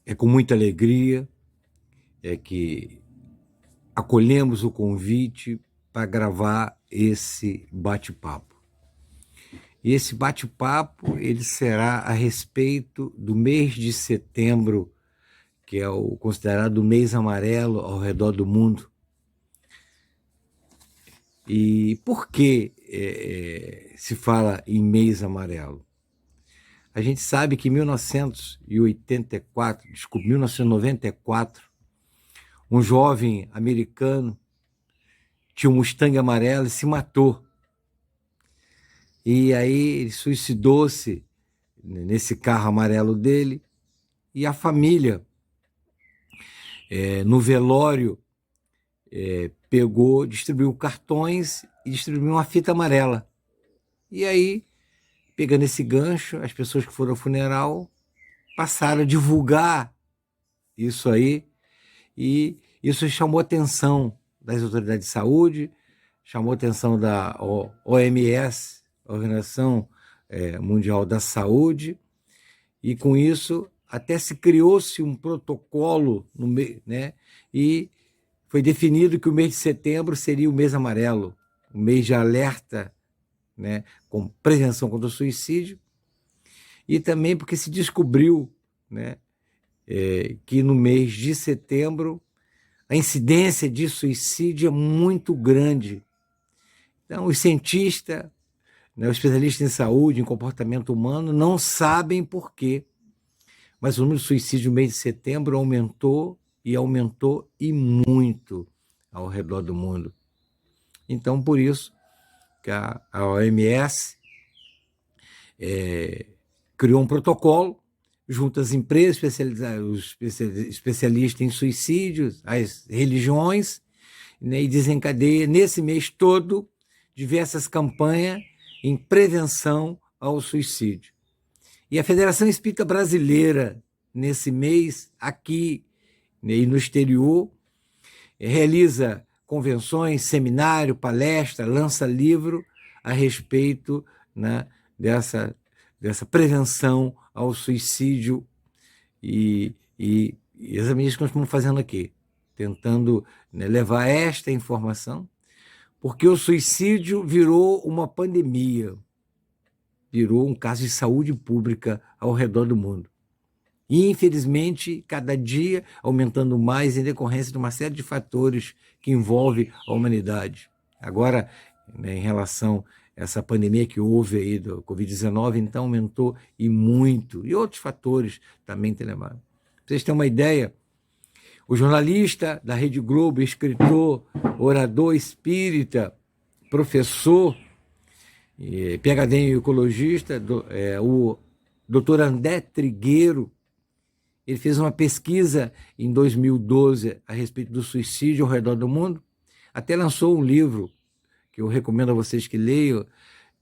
É com muita alegria que acolhemos o convite para gravar esse bate-papo. E esse bate-papo ele será a respeito do mês de setembro, que é o considerado o mês amarelo ao redor do mundo. E por que se fala em mês amarelo? A gente sabe que em 1994, um jovem americano tinha um Mustang amarelo e se matou. E aí ele suicidou-se nesse carro amarelo dele, e a família, no velório, distribuiu cartões e distribuiu uma fita amarela. E aí, pegando esse gancho, as pessoas que foram ao funeral passaram a divulgar isso aí, e isso chamou a atenção das autoridades de saúde, chamou a atenção da OMS, Organização Mundial da Saúde, e com isso até se criou-se um protocolo no meio, né? E foi definido que o mês de setembro seria o mês amarelo, o mês de alerta, né, com prevenção contra o suicídio, e também porque se descobriu, né, que no mês de setembro a incidência de suicídio é muito grande. Então, os cientistas, né, os especialistas em saúde, em comportamento humano, não sabem por quê, mas o número de suicídios no mês de setembro aumentou e muito ao redor do mundo. Então, por isso que a OMS criou um protocolo junto às empresas os especialistas em suicídios, as religiões, né, e desencadeia nesse mês todo diversas campanhas em prevenção ao suicídio. E a Federação Espírita Brasileira, nesse mês, aqui, né, e no exterior, realiza convenções, seminário, palestra, lança livro a respeito, né, dessa prevenção ao suicídio, e exatamente o que nós estamos fazendo aqui, tentando, né, levar esta informação, porque o suicídio virou uma pandemia, virou um caso de saúde pública ao redor do mundo. E, infelizmente, cada dia aumentando mais em decorrência de uma série de fatores que envolvem a humanidade. Agora, né, em relação a essa pandemia que houve aí do Covid-19, então aumentou e muito. E outros fatores também têm levado. Pra vocês terem uma ideia, o jornalista da Rede Globo, escritor, orador espírita, professor, PhD em ecologista, o Dr. André Trigueiro, ele fez uma pesquisa em 2012 a respeito do suicídio ao redor do mundo, até lançou um livro que eu recomendo a vocês que leiam,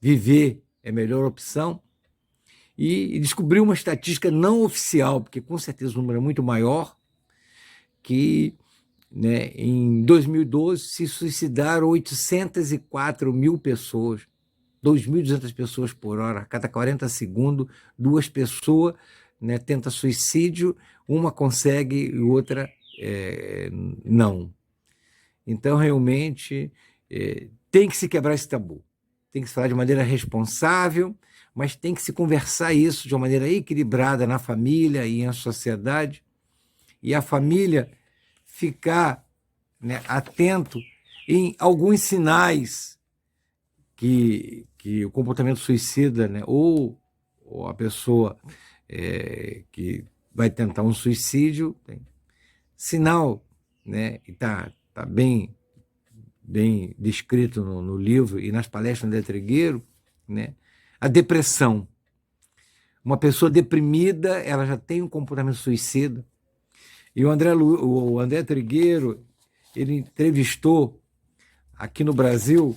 Viver é a Melhor Opção, e descobriu uma estatística não oficial, porque com certeza o número é muito maior, que, né, em 2012 se suicidaram 804 mil pessoas, 2.200 pessoas por hora, a cada 40 segundos, 2 pessoas, né, tenta suicídio, uma consegue e outra não. Então, realmente, tem que se quebrar esse tabu, tem que se falar de maneira responsável, mas tem que se conversar isso de uma maneira equilibrada na família e na sociedade, e a família ficar, né, atento em alguns sinais que o comportamento suicida, né, ou a pessoa que vai tentar um suicídio, tem sinal, né, e está bem descrito no livro e nas palestras do André Trigueiro, né, a depressão. Uma pessoa deprimida, ela já tem um comportamento suicida. E o André Trigueiro, ele entrevistou aqui no Brasil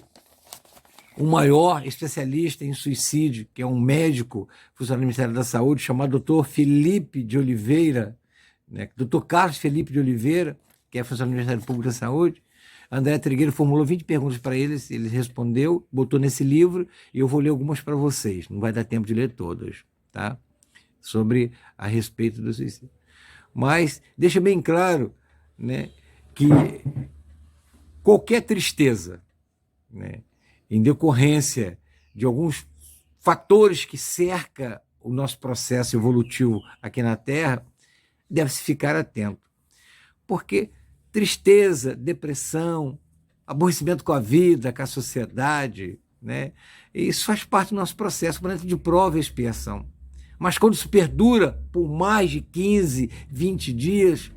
o maior especialista em suicídio, que é um médico, funcionário do Ministério da Saúde, chamado Dr. Felipe de Oliveira, né? Dr. Carlos Felipe de Oliveira, que é funcionário do Ministério Público da Saúde. André Trigueiro formulou 20 perguntas para eles, ele respondeu, botou nesse livro, e eu vou ler algumas para vocês, não vai dar tempo de ler todas, tá? Sobre a respeito do suicídio. mas deixa bem claro, né, que qualquer tristeza, né, em decorrência de alguns fatores que cercam o nosso processo evolutivo aqui na Terra, deve-se ficar atento. Porque tristeza, depressão, aborrecimento com a vida, com a sociedade, né, isso faz parte do nosso processo, momento de prova e expiação. Mas quando isso perdura por mais de 15, 20 dias,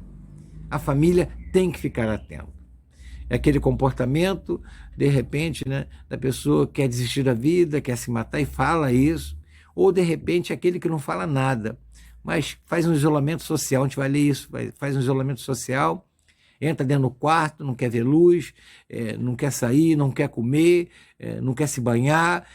a família tem que ficar atenta. É aquele comportamento, de repente, né, da pessoa que quer desistir da vida, quer se matar e fala isso, ou de repente aquele que não fala nada, mas faz um isolamento social, a gente vai ler isso, faz um isolamento social, entra dentro do quarto, não quer ver luz, não quer sair, não quer comer, não quer se banhar,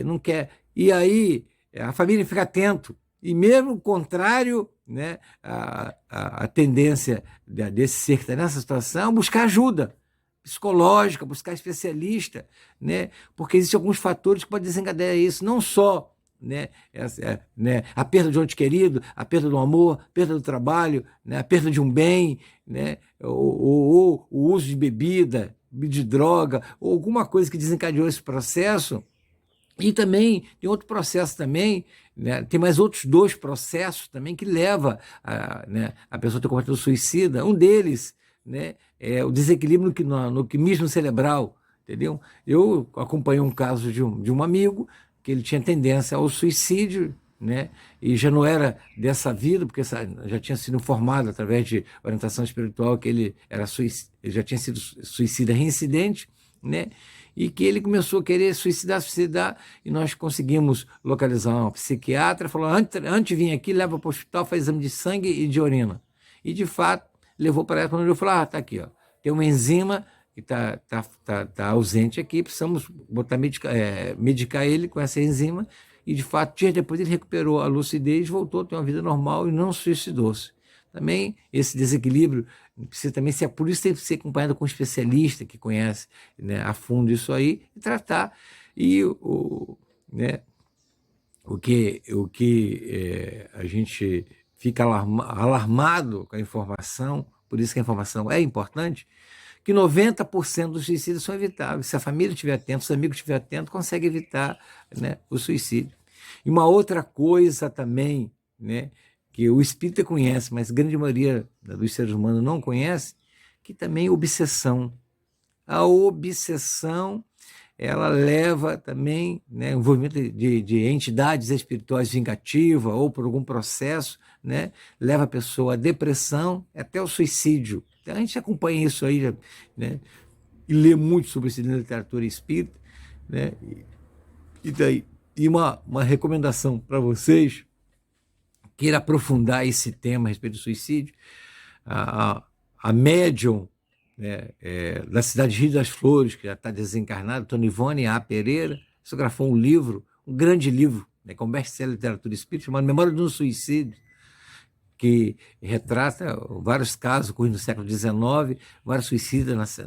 não quer... E aí a família fica atento, e mesmo o contrário, né, a tendência desse ser que está nessa situação é buscar ajuda psicológica, buscar especialista, né, porque existem alguns fatores que podem desencadear isso, não só, né, a perda de um ente querido, a perda do amor, a perda do trabalho, né, a perda de um bem, né, ou o uso de bebida, de droga, ou alguma coisa que desencadeou esse processo. E também tem outro processo também, né, tem mais outros 2 processos também que levam né, a pessoa a ter cometido suicida. Um deles, né, é o desequilíbrio no quimismo cerebral, entendeu? Eu acompanhei um caso de um amigo que ele tinha tendência ao suicídio, né, e já não era dessa vida, porque já tinha sido informado através de orientação espiritual que ele ele já tinha sido suicida reincidente, né, e que ele começou a querer suicidar, e nós conseguimos localizar uma psiquiatra, falou, antes de vir aqui, leva para o hospital, faz exame de sangue e de urina. E, de fato, levou para ela, quando ele falou, tá aqui, ó, tem uma enzima que tá ausente aqui, precisamos medicar ele com essa enzima, e, de fato, dias depois ele recuperou a lucidez, voltou a ter uma vida normal e não suicidou-se. Também esse desequilíbrio precisa também ser, por isso tem que ser acompanhado com um especialista que conhece, né, a fundo isso aí e tratar. E né, o que a gente fica alarmado com a informação, por isso que a informação é importante, que 90% dos suicídios são evitáveis. Se a família estiver atenta, se os amigos estiverem atentos, consegue evitar, né, o suicídio. E uma outra coisa também, né, que o espírita conhece, mas a grande maioria dos seres humanos não conhece, que também é obsessão. A obsessão, ela leva também, né, envolvimento de entidades espirituais vingativas ou por algum processo, né, leva a pessoa à depressão, até o suicídio. Então, a gente acompanha isso aí, né, e lê muito sobre isso na literatura espírita, né, e uma recomendação para vocês, queira aprofundar esse tema a respeito do suicídio, a médium, né, da cidade de Rio das Flores, que já está desencarnada, Dona Ivone A. Pereira, psicografou um livro, um grande livro, né, que é um best-seller de literatura espírita, chamado Memória de um Suicídio, que retrata vários casos ocorridos no século XIX, vários suicidas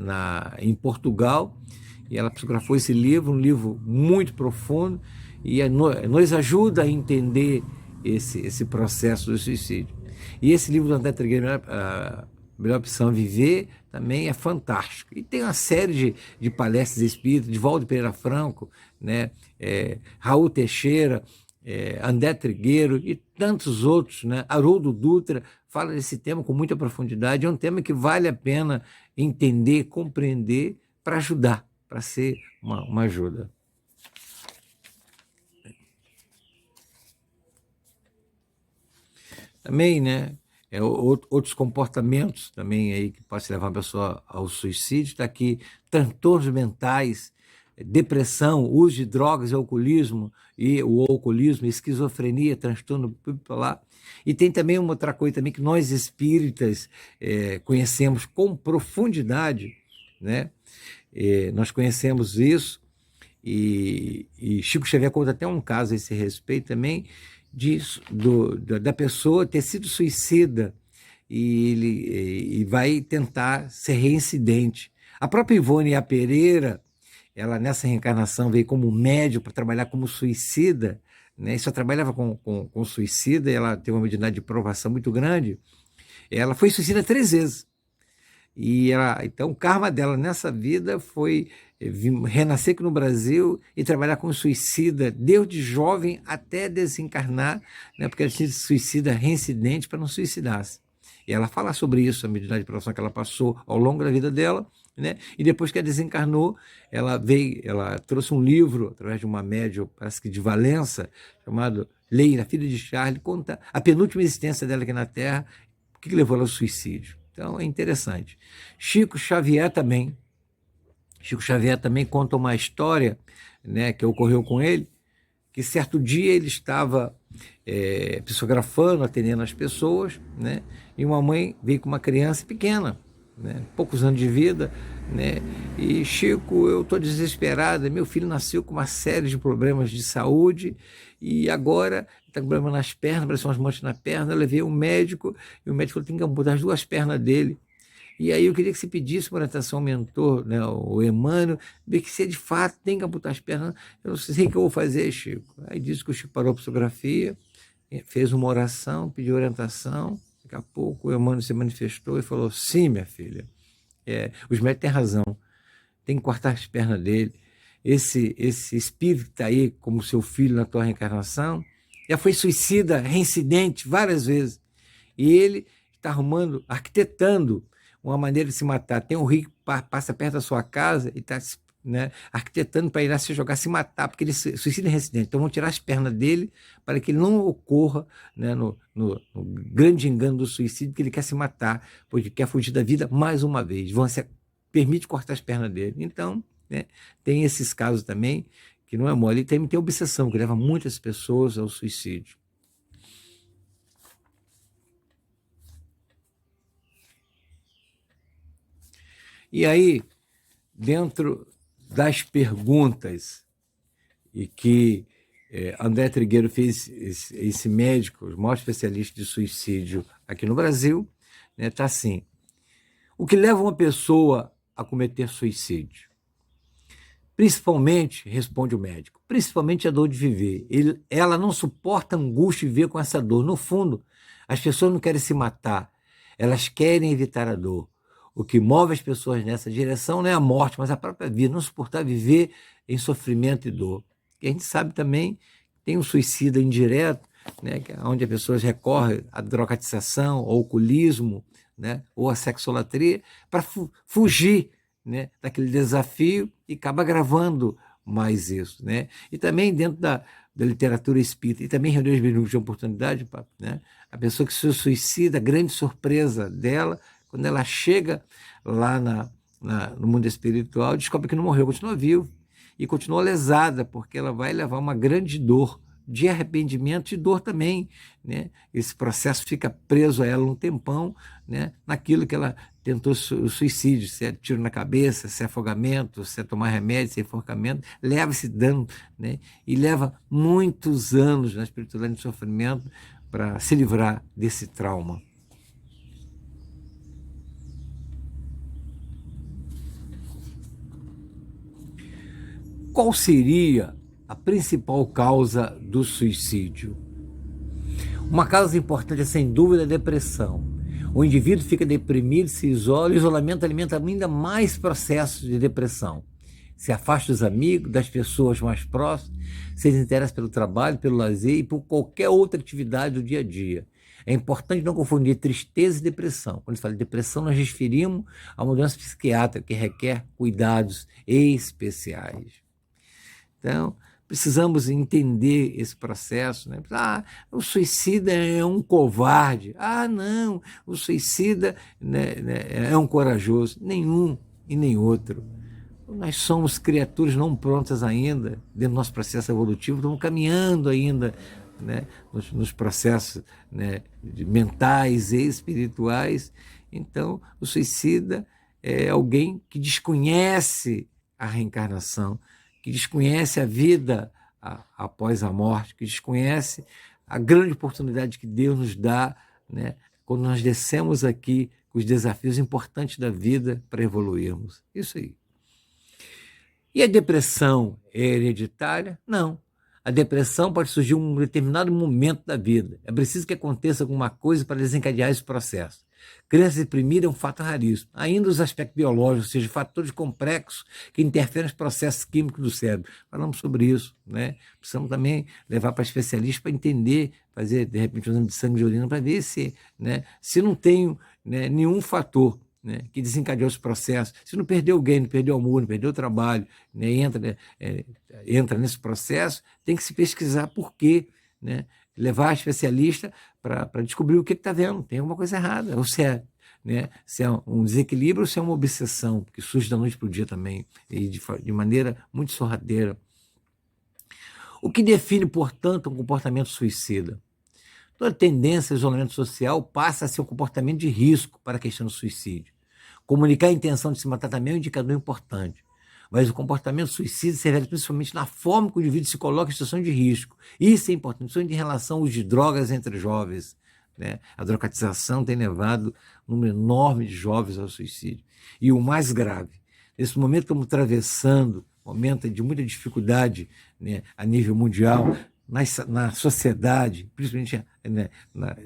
em Portugal, e ela psicografou esse livro, um livro muito profundo, e nos ajuda a entender esse processo do suicídio. E esse livro do André Trigueiro, a Melhor Opção a Viver, também é fantástico. E tem uma série de palestras espíritas, de Valdo Pereira Franco, né, Raul Teixeira, André Trigueiro e tantos outros, né? Haroldo Dutra fala desse tema com muita profundidade. É um tema que vale a pena entender, compreender, para ajudar, para ser uma ajuda. Também, né, outros comportamentos também aí que podem levar a pessoa ao suicídio, está aqui, transtornos mentais, depressão, uso de drogas, alcoolismo, e o alcoolismo, esquizofrenia, transtorno bipolar. E tem também uma outra coisa também que nós espíritas conhecemos com profundidade, né? Nós conhecemos isso, e Chico Xavier conta até um caso a esse respeito também, da pessoa ter sido suicida e vai tentar ser reincidente. A própria Ivone A. Pereira, ela nessa reencarnação veio como médium para trabalhar como suicida, né? E só trabalhava com suicida, e ela tem uma mediunidade de provação muito grande, Ela foi suicida 3 vezes. Então, o karma dela nessa vida foi renascer aqui no Brasil e trabalhar com suicida, desde jovem até desencarnar, né, porque ela tinha suicida reincidente para não suicidar-se. E ela fala sobre isso, a medida de provação que ela passou ao longo da vida dela, né? E depois que ela desencarnou, ela trouxe um livro, através de uma médium, parece que de Valença, chamado Leila, filha de Charles, conta a penúltima existência dela aqui na Terra, o que levou ela ao suicídio. Então é interessante. Chico Xavier também conta uma história, né, que ocorreu com ele, que certo dia ele estava psicografando, atendendo as pessoas, né, e uma mãe veio com uma criança pequena, né, poucos anos de vida, né, e Chico, eu estou desesperada, meu filho nasceu com uma série de problemas de saúde e agora está com problema nas pernas, parece umas manchas na perna, eu levei um médico e o médico falou que tem que amputar as 2 pernas dele. E aí eu queria que você pedisse uma orientação ao mentor, né, o Emmanuel, ver que se de fato tem que amputar as pernas, eu não sei o que eu vou fazer, Chico. Aí disse que o Chico parou a psicografia, fez uma oração, pediu orientação, daqui a pouco o Emmanuel se manifestou e falou, sim, minha filha, os médicos têm razão, tem que cortar as pernas dele, esse espírito que está aí como seu filho na tua reencarnação, já foi suicida, reincidente várias vezes, e ele está arquitetando uma maneira de se matar. Tem um rio que passa perto da sua casa e está, né, arquitetando para ir lá se jogar, se matar, porque ele suicida reincidente. Então vão tirar as pernas dele para que ele não ocorra, né, no grande engano do suicídio, que ele quer se matar, porque quer fugir da vida mais uma vez. Permite cortar as pernas dele. Então, né, tem esses casos também, que não é mole. E tem obsessão, que leva muitas pessoas ao suicídio. E aí, dentro das perguntas, e que André Trigueiro fez, esse médico, o maior especialista de suicídio aqui no Brasil, né, tá assim, o que leva uma pessoa a cometer suicídio? Principalmente, responde o médico, principalmente a dor de viver. Ela não suporta a angústia de viver com essa dor. No fundo, as pessoas não querem se matar, elas querem evitar a dor. O que move as pessoas nessa direção não é a morte, mas a própria vida, não suportar viver em sofrimento e dor. E a gente sabe também que tem um suicídio indireto, né, onde as pessoas recorrem à drogatização, ao alcoolismo, né, ou à sexolatria, para fugir, né, daquele desafio e acaba gravando mais isso. Né? E também dentro da literatura espírita, e também reuniões de oportunidade, né, a pessoa que se suicida, a grande surpresa dela, quando ela chega lá no mundo espiritual, descobre que não morreu, continua vivo e continua lesada, porque ela vai levar uma grande dor de arrependimento e dor também, né? Esse processo fica preso a ela um tempão, né? Naquilo que ela tentou o suicídio, se é tiro na cabeça, se é afogamento, se é tomar remédio, se é enforcamento, leva esse dano, né? E leva muitos anos na espiritualidade de sofrimento para se livrar desse trauma. Qual seria a principal causa do suicídio? Uma causa importante é, sem dúvida, a depressão. O indivíduo fica deprimido, se isola, e o isolamento alimenta ainda mais processos de depressão. Se afasta dos amigos, das pessoas mais próximas, se desinteressa pelo trabalho, pelo lazer e por qualquer outra atividade do dia a dia. É importante não confundir tristeza e depressão. Quando se fala de depressão, nós referimos a uma doença psiquiátrica que requer cuidados especiais. Então, precisamos entender esse processo. Né? O suicida é um covarde. Não, o suicida, né, é um corajoso. Nenhum e nem outro. Nós somos criaturas não prontas ainda, dentro do nosso processo evolutivo, estamos caminhando ainda, né, nos processos, né, mentais e espirituais. Então, o suicida é alguém que desconhece a reencarnação, que desconhece a vida após a morte, que desconhece a grande oportunidade que Deus nos dá, né, quando nós descemos aqui com os desafios importantes da vida para evoluirmos. Isso aí. E a depressão é hereditária? Não. A depressão pode surgir em um determinado momento da vida. É preciso que aconteça alguma coisa para desencadear esse processo. Criança deprimida é um fato raríssimo. Ainda os aspectos biológicos, ou seja, fatores complexos que interferem nos processos químicos do cérebro. Falamos sobre isso, né? Precisamos também levar para especialistas para entender, fazer, de repente, um exame de sangue de urina para ver se, né, se não tem, né, nenhum fator, né, que desencadeou esse processo. Se não perdeu alguém, não perdeu o amor, não perdeu o trabalho, né, entra nesse processo, tem que se pesquisar por quê, né? Levar a especialista para descobrir o que está vendo, tem alguma coisa errada, ou se é, né, se é um desequilíbrio ou se é uma obsessão, que surge da noite para o dia também, e de maneira muito sorrateira. O que define, portanto, um comportamento suicida? Toda tendência ao isolamento social passa a ser um comportamento de risco para a questão do suicídio. Comunicar a intenção de se matar também é um indicador importante. Mas o comportamento suicida se revela principalmente na forma que o indivíduo se coloca em situação de risco. Isso é importante, principalmente em relação ao uso de drogas entre jovens, né? A drogatização tem levado um número enorme de jovens ao suicídio. E o mais grave, nesse momento que estamos atravessando, momento de muita dificuldade, né, a nível mundial, na sociedade, principalmente, né,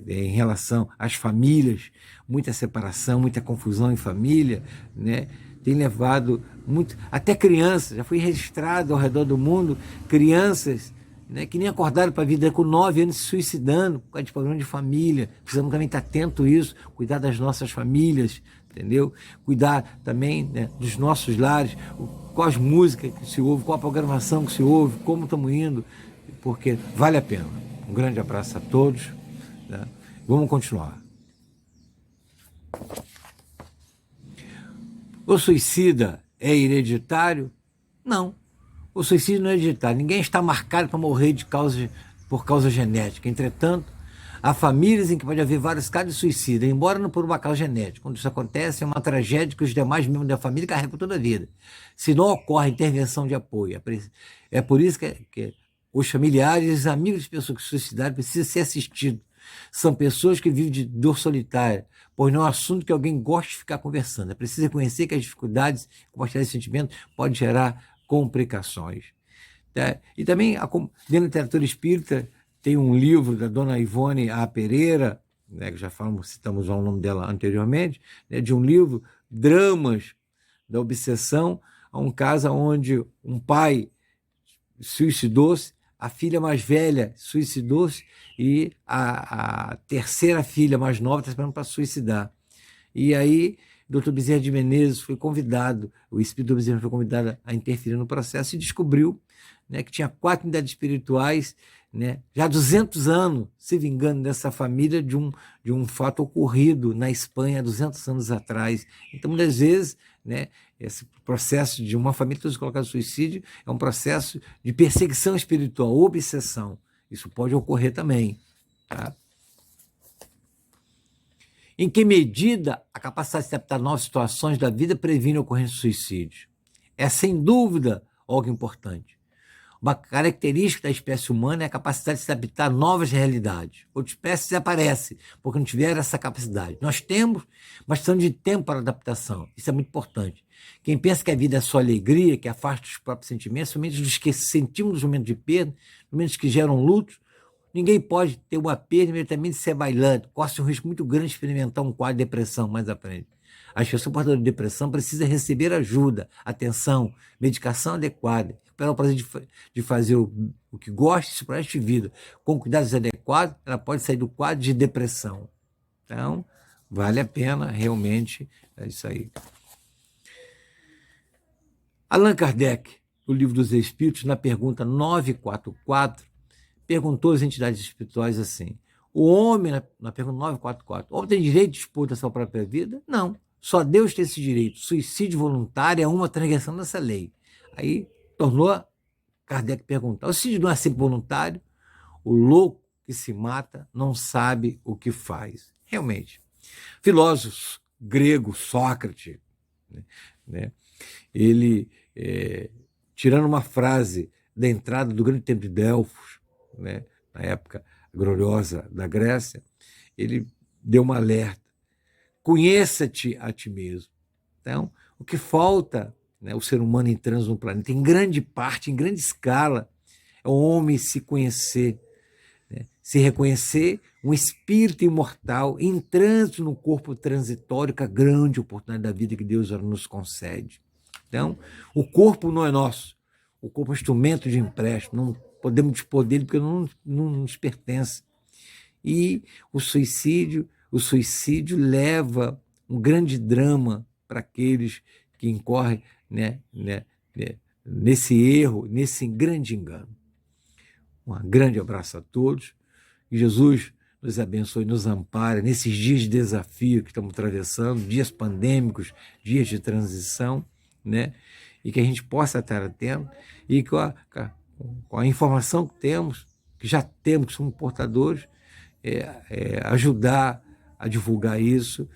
em relação às famílias, muita separação, muita confusão em família, né, tem levado muito, até crianças, já foi registrado ao redor do mundo, crianças, né, que nem acordaram para a vida com 9 anos se suicidando por causa de problema de família. Precisamos também estar atento a isso, cuidar das nossas famílias, entendeu? Cuidar também, né, dos nossos lares, qual as músicas que se ouve, qual a programação que se ouve, como estamos indo, porque vale a pena. Um grande abraço a todos, né? Vamos continuar. O suicida é hereditário? Não. O suicídio não é hereditário. Ninguém está marcado para morrer por causa genética. Entretanto, há famílias em que pode haver vários casos de suicídio, embora não por uma causa genética. Quando isso acontece, é uma tragédia que os demais membros da família carregam toda a vida. Se não ocorre intervenção de apoio. É por isso que os familiares e os amigos de pessoas que se suicidaram precisam ser assistidos. São pessoas que vivem de dor solitária, pois não é um assunto que alguém goste de ficar conversando. É preciso reconhecer que as dificuldades, compartilhar esse sentimento, pode gerar complicações. Tá? E também, dentro da literatura espírita, tem um livro da dona Ivone A. Pereira, né, que já citamos o nome dela anteriormente, né, de um livro, Dramas da Obsessão, a um caso onde um pai suicidou-se, a filha mais velha suicidou-se e a terceira filha mais nova está esperando para suicidar. E aí, o Dr. Bezerra de Menezes foi convidado, o espírito do Bezerra foi convidado a interferir no processo e descobriu, né, que tinha 4 entidades espirituais, né, já há 200 anos se vingando dessa família de um fato ocorrido na Espanha há 200 anos atrás. Então, muitas vezes, né, esse processo de uma família toda colocada no suicídio é um processo de perseguição espiritual, obsessão. Isso pode ocorrer também. Tá? Em que medida a capacidade de se adaptar a novas situações da vida previne a ocorrência de suicídio? É, sem dúvida, algo importante. Uma característica da espécie humana é a capacidade de se adaptar a novas realidades. Outras espécies desaparecem porque não tiveram essa capacidade. Nós temos, mas precisamos de tempo para adaptação. Isso é muito importante. Quem pensa que a vida é só alegria, que afasta os próprios sentimentos, somente os que sentimos nos momentos de perda, nos momentos que geram lutos, ninguém pode ter uma perda imediatamente de ser bailante. Corre-se um risco muito grande de experimentar um quadro de depressão mais à frente. As pessoas portadoras de depressão precisam receber ajuda, atenção, medicação adequada, para o prazer de fazer o que gosta, se preste vida. Com cuidados adequados, ela pode sair do quadro de depressão. Então, vale a pena, realmente, é isso aí. Allan Kardec, no Livro dos Espíritos, na pergunta 944, perguntou às entidades espirituais assim: o homem, na pergunta 944, o homem tem direito de dispor da sua própria vida? Não. Só Deus tem esse direito. Suicídio voluntário é uma transgressão dessa lei. Aí tornou Kardec perguntar: o suicídio não é sempre voluntário? O louco que se mata não sabe o que faz. Realmente. Filósofo grego, Sócrates, né, ele, tirando uma frase da entrada do grande templo de Delfos, né, na época gloriosa da Grécia, ele deu um alerta: conheça-te a ti mesmo. Então, o que falta, né, o ser humano em trânsito no planeta, em grande parte, em grande escala, é o homem se conhecer, né, se reconhecer um espírito imortal em trânsito no corpo transitório, com a grande oportunidade da vida que Deus nos concede. Então, o corpo não é nosso, o corpo é um instrumento de empréstimo, não podemos dispor dele porque não nos pertence. E o suicídio leva um grande drama para aqueles que incorrem, nesse erro, nesse grande engano. Um grande abraço a todos. Que Jesus nos abençoe, nos ampare nesses dias de desafio que estamos atravessando, dias pandêmicos, dias de transição, e que a gente possa estar atento e com a informação que temos, que já temos, que somos portadores, ajudar a divulgar isso,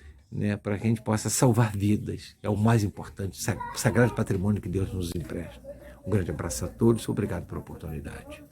para que a gente possa salvar vidas. É o mais importante, o sagrado patrimônio que Deus nos empresta. Um grande abraço a todos, obrigado pela oportunidade.